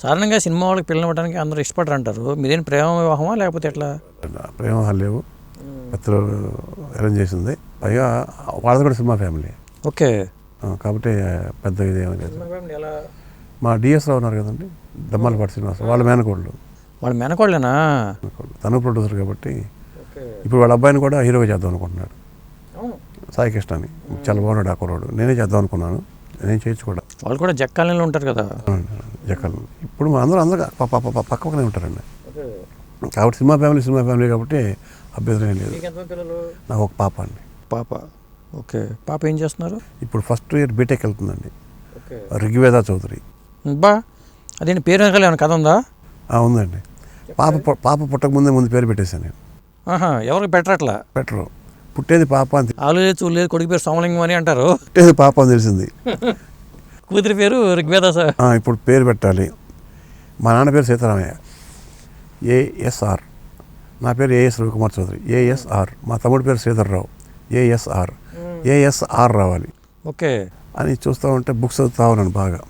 సాధారణంగా సినిమా వాళ్ళకి పిల్లలు ఇవ్వడానికి అందరూ ఇష్టపడరు అంటారు. మీదేం ప్రేమ వివాహమా లేకపోతే ఎట్లా? ప్రేమ లేవు, పెద్దలు అరేంజ్ చేసింది. పైగా వాళ్ళది కూడా సినిమా ఫ్యామిలీ. ఓకే. కాబట్టి పెద్ద ఇది ఏమీ లేదు. మా డిఎస్ రావు ఉన్నారు కదండి, దమ్మాలపాటి శ్రీనివాస్, వాళ్ళ మేనకోళ్ళు. వాళ్ళ మేనకోళ్ళేనా? తను ప్రొడ్యూసర్ కాబట్టి ఇప్పుడు వాళ్ళ అబ్బాయిని కూడా హీరోగా చేద్దాం అనుకుంటున్నాడు, సాయి కృష్ణ అని. చాలా బాగున్నాడు ఆ కుర్రాడు. నేనే చేద్దాం అనుకున్నాను, నేను చేయొచ్చు కూడా. వాళ్ళు కూడా జక్కాలలో ఉంటారు కదా. జక్కల్ ఇప్పుడు అందరూ పక్క పక్కనే ఉంటారండి. కాబట్టి సినిమా ఫ్యామిలీ కాబట్టి అభ్యంతరం ఏం లేదు. నాకు ఒక పాప అండి. పాప. ఓకే. పాప ఏం చేస్తున్నారు? ఇప్పుడు ఫస్ట్ ఇయర్ బీటెక్ వెళ్తుందండి, ఋగ్వేద చౌదరి. బా, అదేంటి పేరు వెనకాల ఏమైనా కథ ఉందా? ఉందండి. పాప పుట్టక ముందు పేరు పెట్టేశాను నేను. ఎవరికి పెట్టరట్లా? పెట్టరు. పుట్టేది పాప అని, ఆలు లేదు చూడు లేదు, కొడుకు పేరు సోమలింగం అని అంటారు. పుట్టేది పాప అని తెలిసింది. కూతురి పేరు ఋగ్వేద సార్. ఇప్పుడు పేరు పెట్టాలి. మా నాన్న పేరు సీతారామయ్య, ఏఎస్ఆర్. నా పేరు ఏఎస్ రవికుమార్ చౌదరి, ఏఎస్ఆర్. మా తమ్ముడి పేరు శ్రీధర్రావు, ఏఎస్ఆర్ రావాలి. ఓకే అని చూస్తూ ఉంటే బుక్స్ చదువుతా ఉన్నాను బాగా.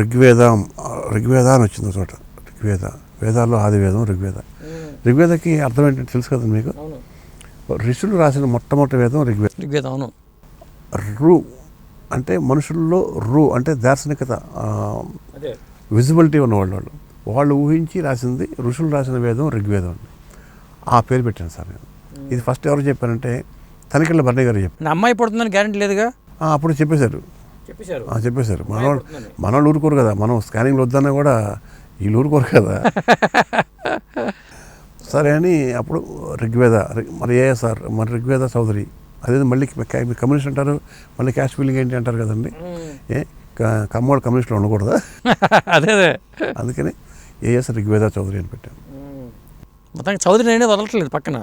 ఋగ్వేద అని వచ్చింది చోట. వేదాల్లో ఆదివేదం ఋగ్వేదకి అర్థం ఏంటంటే తెలుసు కదండి మీకు. ఋషులు రాసిన మొట్టమొదటి వేదం ఋగ్వేదం. అవును. రు అంటే మనుషుల్లో అంటే దార్శనికత, విజిబిలిటీ ఉన్నవాళ్ళు. వాళ్ళు ఊహించి రాసింది ఋషులు రాసిన వేదం ఋగ్వేదం అండి. ఆ పేరు పెట్టాను సార్ నేను. ఇది ఫస్ట్ ఎవరు చెప్పారంటే తనికెళ్ళ భరణి గారు చెప్పారు. నా అమ్మాయి పుడుతుందని గ్యారెంటీ లేదుగా. అప్పుడు చెప్పేశారు. మనోళ్ళు ఊరుకోరు కదా, మనం స్కానింగ్లు వద్దన్నా కూడా వీళ్ళు ఊరుకోరు కదా. సరే అని అప్పుడు ఋగ్వేద, మరి ఏఎస్ఆర్, మరి ఋగ్వేద చౌదరి. అదే మళ్ళీ కమ్యూనిస్ట్ అంటారు, మళ్ళీ క్యాస్ట్ ఫీలింగ్ ఏంటి అంటారు కదండి. కమ్మోడు కమ్యూనిస్ట్లో ఉండకూడదా? అదే అందుకని ఏఎస్ ఋగ్వేద చౌదరి అని పెట్టాను. మొత్తానికి చౌదరి అనేది వదలట్లేదు పక్కన.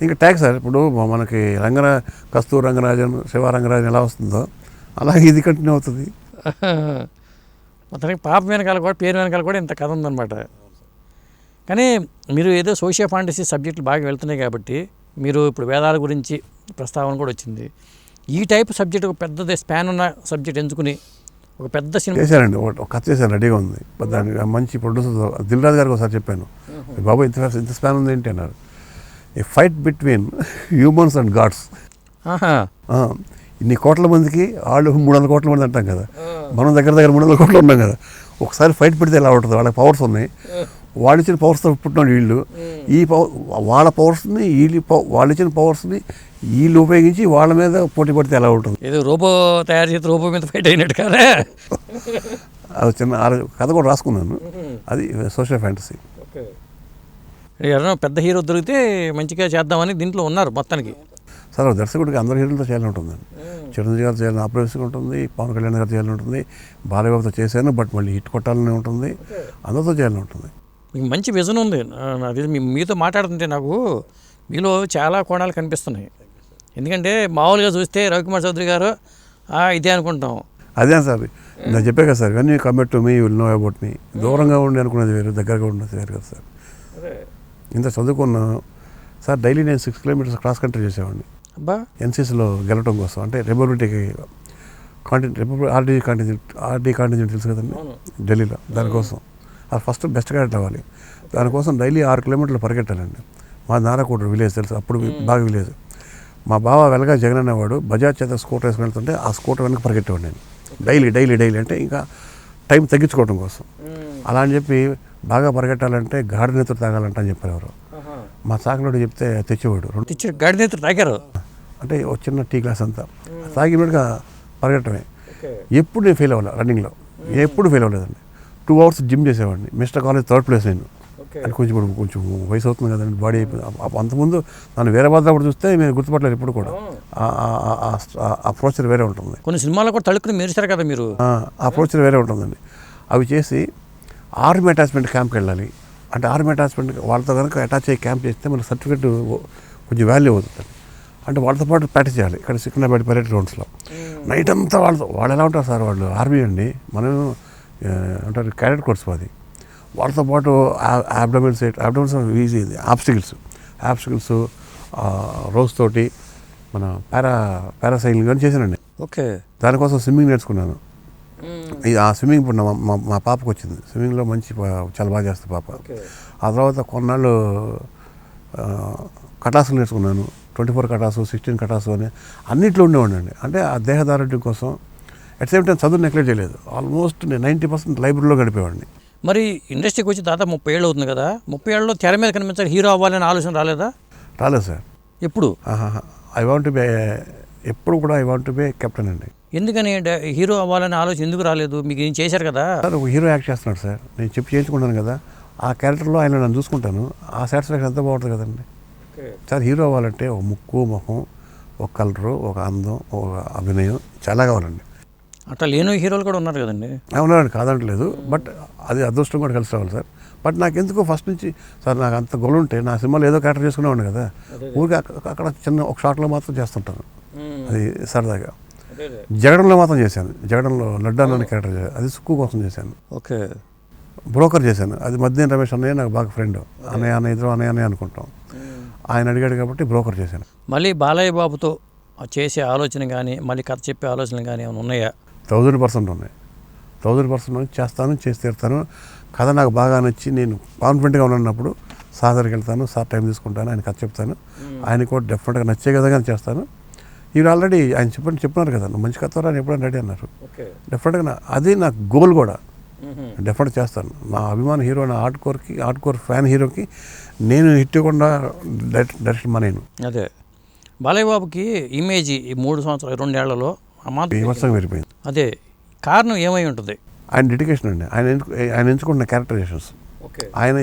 ఇంకా ట్యాగ్ సార్. ఇప్పుడు మనకి కస్తూరి రంగరాజన్, శివరంగరాజన్ ఎలా వస్తుందో అలాగే ఇది కంటిన్యూ అవుతుంది. మొత్తానికి పాప వెనకాల కూడా, పేరు వెనకాల కూడా ఇంత కథ ఉందన్నమాట. కానీ మీరు ఏదో సోషియో ఫాంటసీ సబ్జెక్టులు బాగా వెళ్తున్నాయి కాబట్టి మీరు ఇప్పుడు వేదాల గురించి ప్రస్తావన కూడా వచ్చింది. ఈ టైప్ సబ్జెక్ట్, ఒక పెద్ద స్పాన్ ఉన్న సబ్జెక్ట్ ఎంచుకుని ఒక పెద్ద సినిమా చేశానండి. ఒక కథ చేశాను, రెడీగా ఉంది. దానికి మంచి ప్రొడ్యూసర్ దిల్ రాజు గారికి ఒకసారి చెప్పాను, బాబు ఇంత స్పాన్ ఉంది ఏంటి అన్నారు. A fight between humans and gods. ఇన్ని కోట్ల మందికి వాళ్ళు 300 కోట్ల మంది అంటాం కదా, మనం దగ్గర 300 కోట్లు ఉన్నాం కదా. ఒకసారి ఫైట్ పెడితే ఎలా ఉంటుంది? వాళ్ళకి పవర్స్ ఉన్నాయి, వాళ్ళు ఇచ్చిన పవర్స్తో పుట్టినాడు వీళ్ళు. వాళ్ళ పవర్స్ని వాళ్ళు ఇచ్చిన పవర్స్ని వీళ్ళు ఉపయోగించి వాళ్ళ మీద పోటీ పడితే ఎలా ఉంటుంది? ఏదో రోబో తయారు చేసి రోబో మీద ఫైట్ అయినట్టు కదా. అది చిన్న కథ కూడా రాసుకున్నాను, అది సోషల్ ఫ్యాంటసీ. ఎవరైనా పెద్ద హీరో దొరికితే మంచిగా చేద్దామని దీంట్లో ఉన్నారు మొత్తానికి. సార్ దర్శకుడికి అందరు హీరోలతో చేయాలని ఉంటుందండి. చిరంజీవి గారు చేయాలని ఆపరేషన్ ఉంటుంది, పవన్ కళ్యాణ్ గారు చేయాలని ఉంటుంది, బాలయ్యబాబుతో చేశాను బట్ మళ్ళీ హిట్ కొట్టాలని ఉంటుంది, అందరితో చేయాలని ఉంటుంది. మీకు మంచి విజన్ ఉంది. అది మీతో మాట్లాడుతుంటే నాకు మీలో చాలా కోణాలు కనిపిస్తున్నాయి. ఎందుకంటే మామూలుగా చూస్తే రవికుమార్ చౌదరి గారు ఇదే అనుకుంటాం. అదే సార్ నేను చెప్పే కదా sir, when you commit to me you will know about me. దూరంగా ఉండి అనుకునేది వేరు, దగ్గరగా ఉండేది వేరు కదా సార్. ఇంత చదువుకున్నా సార్. డైలీ నేను 6 కిలోమీటర్స్ క్రాస్ కంట్రీ చేసేవాడిని ఎన్సీసీలో గెలవడం కోసం. అంటే రిపబ్లిక్కి ఆర్డీ కాంటిజెంట్ తెలుసు కదండి ఢిల్లీలో, దానికోసం. అది ఫస్ట్ బెస్ట్ క్యాడెట్ అవ్వాలి. దానికోసం డైలీ 6 కిలోమీటర్లు పరిగెట్టాలండి. మా నారాకోట విలేజ్ తెలుసు, అప్పుడు బాగా విలేజ్. మా బావ వెలగా జగన్ అనేవాడు బజాజ్ చేత స్కూటర్ వేసుకుని వెళ్తుంటే ఆ స్కూటర్ వెనక పరిగెట్టేవాడు నేను డైలీ. అంటే ఇంకా టైం తగ్గించుకోవడం కోసం. అలా అని చెప్పి బాగా పరిగెట్టాలంటే గాడి నేతలు తాగాలంట అని చెప్పారు ఎవరు. మా చాకలోడు చెప్తే తెచ్చేవాడు. గాడి నేతలు తాగారు అంటే ఒక చిన్న టీ గ్లాస్ అంతా తాగినట్టుగా పరిగెట్టమే. ఎప్పుడు నేను ఫెయిల్ అవ్వాలి రన్నింగ్లో, ఎప్పుడు ఫెయిల్ అవ్వలేదండి. 2 hours జిమ్ చేసేవాడిని. మిస్టర్ కాలేజ్ 3rd place నేను. అని కొంచెం వయసు అవుతుంది కదండి, బాడీ అయిపోయింది. అంతకుముందు నన్ను వేరే బాధ కూడా చూస్తే నేను గుర్తుపట్టలేదు ఇప్పుడు కూడా. ఆ ప్రోచర్ వేరే ఉంటుంది. కొన్ని సినిమాలో కూడా తడుక్కుని మెరిచారు కదా మీరు. ఆ ప్రోచర్ వేరే ఉంటుందండి. అవి చేసి ఆర్మీ అటాచ్మెంట్ క్యాంప్కి వెళ్ళాలి. అంటే ఆర్మీ అటాచ్మెంట్ వాళ్ళతో కనుక అటాచ్ అయ్యి క్యాంప్ చేస్తే మనకు సర్టిఫికేట్ కొంచెం వాల్యూ అవుతుంది. అంటే వాళ్ళతో పాటు ప్రాక్టీస్ చేయాలి. ఇక్కడ సికింద్రాబాద్ పరేడ్ గ్రౌండ్స్లో నైట్ అంతా వాళ్ళు ఎలా ఉంటారు సార్, వాళ్ళు ఆర్మీ అండి, మనం అంటారు క్యాడెట్ కోర్స్. అది వాళ్ళతో పాటు అబ్డోమిన్స్ ఈజీ, ఆబ్స్టికల్స్ రోజ్ తోటి మన పారాసైలింగ్ కానీ చేశానండి. ఓకే. దానికోసం స్విమ్మింగ్ నేర్చుకున్నాను. ఇది ఆ స్విమ్మింగ్ ఇప్పుడు మా పాపకు వచ్చింది. స్విమ్మింగ్లో మంచి చాలా బాగా చేస్తుంది పాప. ఆ తర్వాత కొన్నాళ్ళు కటాసులు నేర్చుకున్నాను. 24 కటాసు, 16 కటాసు అని అన్నింటిలో ఉండేవాడిని. అంటే ఆ దేహదారుఢ్యం కోసం అట్ సేమ్ టైం చదువు నెగ్లెక్ట్ చేయలేదు. ఆల్మోస్ట్ నేను 90% లైబ్రరీలో గడిపేవాడిని. మరి ఇండస్ట్రీకి వచ్చి దాదాపు 30 ఏళ్ళు అవుతుంది కదా, 30 ఏళ్ళలో తెర మీద కనిపించాలి హీరో అవ్వాలని ఆలోచన రాలేదా? రాలేదు సార్. ఎప్పుడు? ఐ వాంట్ టు బి, ఎప్పుడు కూడా I want to be captain అండి. ఎందుకని హీరో అవ్వాలని ఆలోచన ఎందుకు రాలేదు? మీకు ఏం చేశారు కదా సార్. ఒక హీరో యాక్ట్ చేస్తున్నాడు సార్, నేను చెప్పి చేయించుకుంటాను కదా, ఆ క్యారెక్టర్లో ఆయన నన్ను చూసుకుంటాను, ఆ సాటిస్ఫాక్షన్ ఎంత బాగుంటుంది కదండి సార్. హీరో అవ్వాలంటే ఒక ముక్కు, ముఖం, ఒక కలరు, ఒక అందం, ఒక అభినయం చాలా కావాలండి. అట్లా లేని హీరోలు కూడా ఉన్నారు కదండి. ఉన్నారండి, కాదంటలేదు. బట్ అది అదృష్టం కూడా కలిసి రావాలి సార్. బట్ నాకు ఎందుకో ఫస్ట్ నుంచి సార్ నాకు అంత గొడవ ఉంటే నా సినిమాలో ఏదో క్యారెక్టర్ చేసుకునేవాడిని కదా, ఊరికి అక్కడ చిన్న ఒక షాట్లో మాత్రం చేస్తుంటాను, అది సరదాగా. జగడంలో మాత్రం చేశాను. జగడంలో లడ్డా అనే క్యారెక్టర్ చేశాను, అది సుక్కు కోసం చేశాను. ఓకే. బ్రోకర్ చేశాను, అది మధ్యాహ్నం రమేష్ అన్నయ్య నాకు బాగా ఫ్రెండ్. అన్నయ్య ఇద్దరు అన్నయ్య అనుకుంటాం. ఆయన అడిగాడు కాబట్టి బ్రోకర్ చేశాను. మళ్ళీ బాలయ్య బాబుతో చేసే ఆలోచన కానీ మళ్ళీ కథ చెప్పే ఆలోచనలు కానీ ఏమైనా ఉన్నాయా? 1000% ఉన్నాయి. 1000% చేస్తాను, చేసి తీరుతాను. కథ నాకు బాగా నచ్చి నేను కాన్ఫిడెంట్గా ఉన్నప్పుడు సార్ దగ్గరికి వెళ్తాను, సార్ టైం తీసుకుంటాను, ఆయన కథ చెప్తాను, ఆయన కూడా డెఫినెట్గా నచ్చే విధంగా చేస్తాను. ఇవి ఆల్రెడీ ఆయన చెప్పినారు కదా, నువ్వు మంచి కథ రాని ఎప్పుడైనా రెడీ అన్నారు. డెఫినెట్గా అది నాకు గోల్ కూడా, డెఫినెట్ చేస్తాను. నా అభిమాన హీరో, నా హార్డ్ కోర్ ఫ్యాన్ హీరోకి నేను హిట్ ఇవ్వకుండా డైరెక్షన్ మానేను. అదే బాలయ్య బాబుకి ఇమేజ్ ఈ 3 సంవత్సరాలు 2 ఏళ్లలో విమర్శంగా పెరిగిపోయింది. అదే కారణం ఏమై ఉంటుంది? ఆయన డెడికేషన్ అండి. ఆయన ఎంచుకున్న క్యారెక్టరైజేషన్స్. ఆయన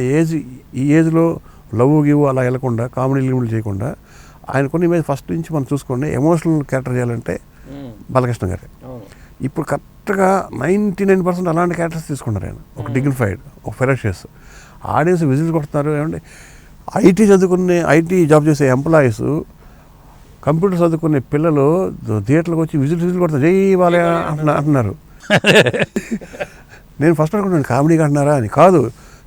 ఈ ఏజ్లో లవ్ గివ్ అలా వెళ్ళకుండా, కామెడీ లిమిట్లు చేయకుండా, ఆయన కొన్ని ఇమేజ్ ఫస్ట్ నుంచి మనం చూసుకోండి, ఎమోషనల్ క్యారెక్టర్ చేయాలంటే బాలకృష్ణ గారే. ఇప్పుడు కరెక్ట్గా 99% అలాంటి క్యారెక్టర్స్ తీసుకున్నారు ఆయన. ఒక డిగ్నిఫైడ్, ఒక ఫెరషియస్, ఆడియన్స్ విజిల్ కొడుతున్నారు. ఏమంటే ఐటీ జాబ్ చేసే ఎంప్లాయీస్, కంప్యూటర్ చదువుకునే పిల్లలు థియేటర్లకు వచ్చి విజిల్ కొడతారు, జై బాలయ్య అంటున్నారు. నేను ఫస్ట్ అనుకుంటున్నాను కామెడీగా అంటున్నారా అని. కాదు,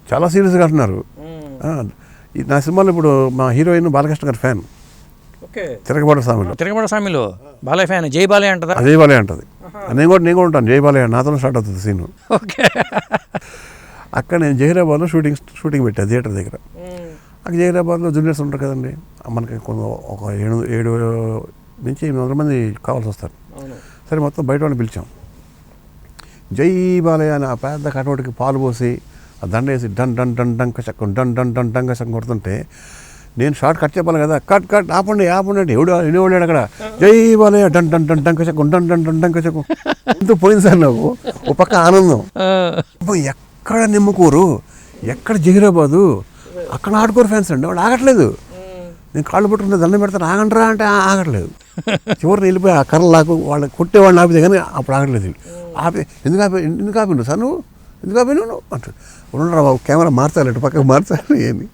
చాలా సీరియస్గా అంటున్నారు. నా సినిమాలో ఇప్పుడు మా హీరోయిన్ బాలకృష్ణ గారి ఫ్యాన్. తిరగబాటు స్వామిలో బాలయ్య ఫ్యాన్, జై బాలయ్య అంటదా? జై బాలయ్య అంటది. నేను కూడా ఉంటాను, జై బాలయ్య నాతో స్టార్ట్ అవుతుంది సీను. అక్కడ నేను జహీరాబాద్లో షూటింగ్ పెట్టా థియేటర్ దగ్గర. అక్కడ జహీరాబాద్లో జూనియర్స్ ఉంటారు కదండి, మనకి ఒక 7 నుంచి 800 మంది కావాల్సి వస్తారు. సరే మొత్తం బయట వాళ్ళని పిలిచాం. జై బాలయ్య అని ఆ పెద్ద కటౌట్కి పాలు పోసి ఆ దండ వేసి డన్ డన్ డన్ డంక చక్కం డన్ డన్ డన్ డంక చక్కం కొడుతుంటే నేను షార్ట్ కట్ చెప్పాలి కదా, కట్ ఆపండి ఎవడాడు అక్కడ, జై బాలయ్య డన్ డన్ డన్ డంక చక్కం డన్ డన్ డన్ డంక చక్కం. ఎంతో పోయింది సార్ నాకు. ఓ పక్క ఆనందం, ఎక్కడ నిమ్మకూరు, ఎక్కడ జహీరాబాదు, అక్కడ ఆడుకోరు ఫ్యాన్స్ అండి, వాళ్ళు ఆగట్లేదు. నేను కాళ్ళు పట్టుకుంటే దండం పెడతాను, ఆగండ్రా అంటే ఆగట్లేదు. చివరిని వెళ్ళిపోయి ఆ కర్రలు లాకు వాళ్ళని కొట్టేవాళ్ళని ఆపితే కానీ అప్పుడు ఆగట్లేదు. ఎందుకు ఆపిను సార్, నువ్వు ఎందుకు ఆపిను నువ్వు అంటాడు. ఉండరా బాబు, కెమెరా మార్చాలి, అటు పక్కకు మార్చాలి అని.